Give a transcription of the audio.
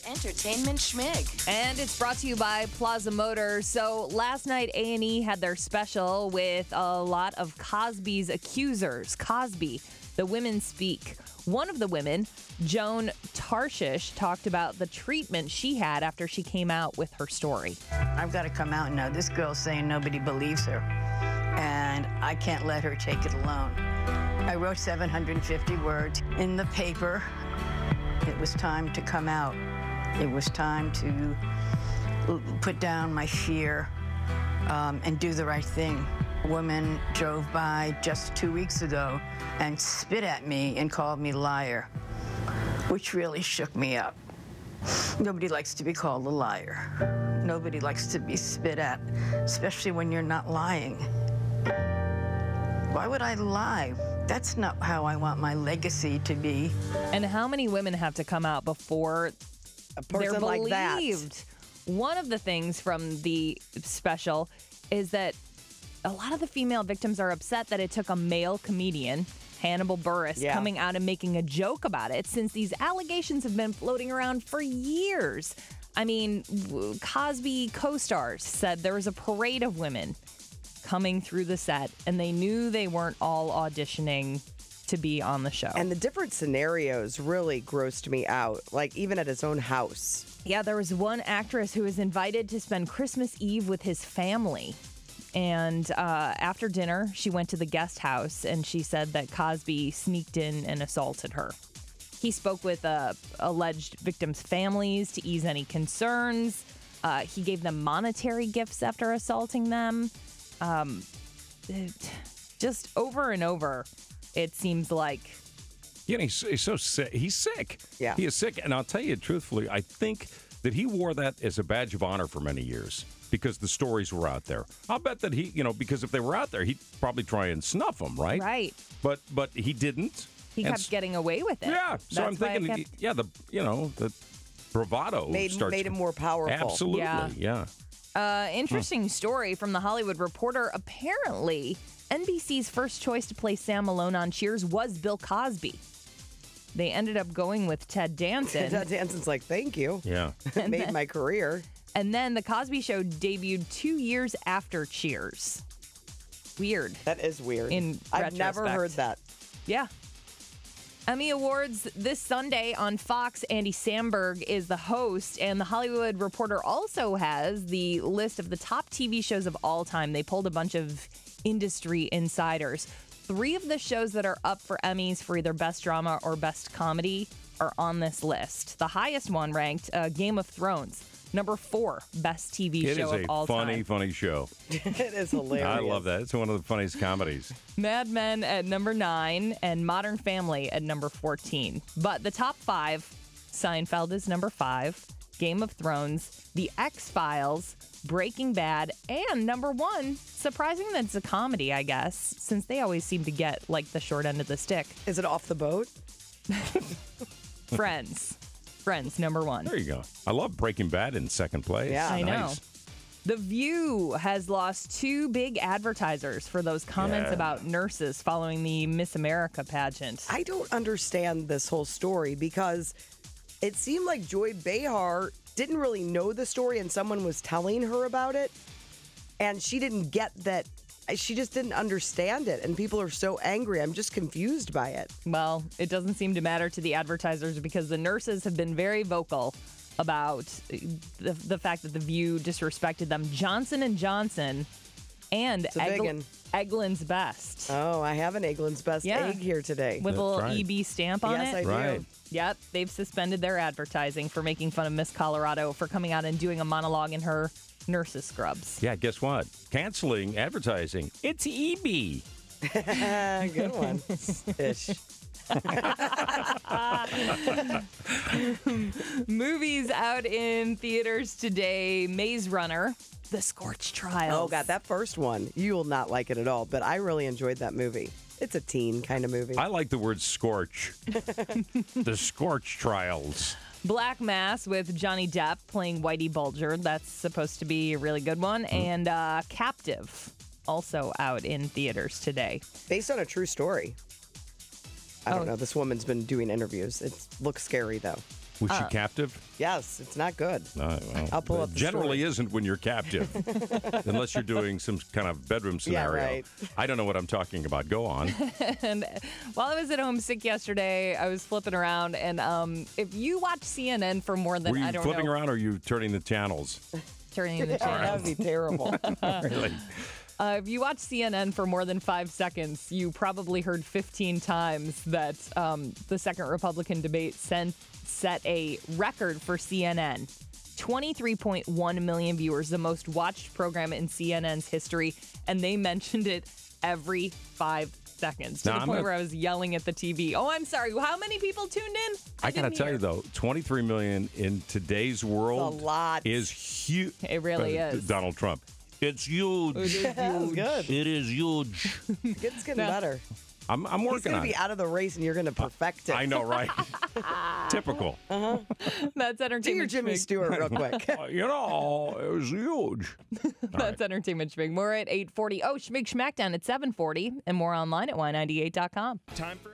Entertainment Schmig. And it's brought to you by Plaza Motors. So last night, A&E had their special with a lot of Cosby's accusers. Cosby, the women speak. One of the women, Joan Tarshish, talked about the treatment she had after she came out with her story. I've got to come out now. This girl's saying nobody believes her, and I can't let her take it alone. I wrote 750 words in the paper. It was time to come out. It was time to put down my fear and do the right thing. A woman drove by just 2 weeks ago and spit at me and called me liar, which really shook me up. Nobody likes to be called a liar. Nobody likes to be spit at, especially when you're not lying. Why would I lie? That's not how I want my legacy to be. And how many women have to come out before A person they're like that. believed? One of the things from the special is that a lot of the female victims are upset that it took a male comedian, Hannibal Buress, coming out and making a joke about it, since these allegations have been floating around for years. I mean, Cosby co-stars said there was a parade of women coming through the set, and they knew they weren't all auditioning to be on the show. And the different scenarios really grossed me out, like even at his own house. Yeah, there was one actress who was invited to spend Christmas Eve with his family. And after dinner, she went to the guest house, and she said that Cosby sneaked in and assaulted her. He spoke with alleged victims' families to ease any concerns. He gave them monetary gifts after assaulting them. Just over and over, it seems like. Yeah, he's so sick. He's sick. Yeah. He is sick. And I'll tell you truthfully, I think that he wore that as a badge of honor for many years because the stories were out there. I'll bet that he, because if they were out there, he'd probably try and snuff them, right? Right. But he didn't. He kept getting away with it. Yeah. So I'm thinking, the bravado Made him more powerful. Absolutely. Yeah. Interesting story from The Hollywood Reporter. Apparently, NBC's first choice to play Sam Malone on Cheers was Bill Cosby. They ended up going with Ted Danson. Ted Danson's like, thank you. Yeah. Made my career. And then The Cosby Show debuted 2 years after Cheers. Weird. That is weird. I've never heard that. Yeah. Emmy Awards this Sunday on Fox. Andy Samberg is the host, and The Hollywood Reporter also has the list of the top TV shows of all time. They pulled a bunch of industry insiders. 3 of the shows that are up for Emmys for either Best Drama or Best Comedy are on this list. The highest one ranked, Game of Thrones. Number 4 best TV show of all time. It is a funny show. It is hilarious. I love that. It's one of the funniest comedies. Mad Men at number 9 and Modern Family at number 14. But the top 5, Seinfeld is number 5, Game of Thrones, The X-Files, Breaking Bad, and number 1, surprising that it's a comedy, I guess, since they always seem to get like the short end of the stick. Is it Off the Boat? Friends. Friends, number 1. There you go. I love Breaking Bad in second place. Yeah. I know. Nice. The View has lost 2 big advertisers for those comments about nurses following the Miss America pageant. I don't understand this whole story because it seemed like Joy Behar didn't really know the story and someone was telling her about it. And she didn't get that. She just didn't understand it. And people are so angry. I'm just confused by it. Well, it doesn't seem to matter to the advertisers because the nurses have been very vocal about the fact that The View disrespected them. Johnson & Johnson and Eggland's Best. Oh, I have an Eggland's Best egg here today. With a little right. EB stamp on Yes, it. I do. Right. Yep, they've suspended their advertising for making fun of Miss Colorado for coming out and doing a monologue in her nurse's scrubs. Yeah, guess what? Canceling advertising. It's EB. Good one. Ish. Movies out in theaters today. Maze Runner, The Scorch Trials. Oh, God, that first one. You will not like it at all, but I really enjoyed that movie. It's a teen kind of movie. I like the word scorch. The Scorch Trials. Black Mass with Johnny Depp playing Whitey Bulger. That's supposed to be a really good one. And Captive, also out in theaters today. Based on a true story. I don't know. This woman's been doing interviews. It looks scary, though. Was she captive? Yes, it's not good. Well, I'll pull up the generally story. isn't when you're captive, unless you're doing some kind of bedroom scenario. right. I don't know what I'm talking about. Go on. And while I was at home sick yesterday, I was flipping around, and if you watch CNN for more than, Were you I don't flipping know, around or are you turning the channels? turning the That channel. would be terrible. Really? If you watch CNN for more than 5 seconds, you probably heard 15 times that the second Republican debate set a record for CNN. 23.1 million viewers, the most watched program in CNN's history, and they mentioned it every 5 seconds to Now, the point where I was yelling at the TV. Oh, I'm sorry. How many people tuned in? I got to tell you, though, 23 million in today's world a lot. is huge. It really is. Donald Trump. It's huge. That's good. It is huge. It's getting better. I'm He's working going on to be it. out of the race, and you're going to perfect it. I know, right? Typical. That's Do your entertainment. Jimmy Schmig. Stewart real quick. You know, it was huge. That's entertainment Schmig. More at 8:40. Oh, Schmig Schmackdown at 7:40, and more online at y98.com. Time for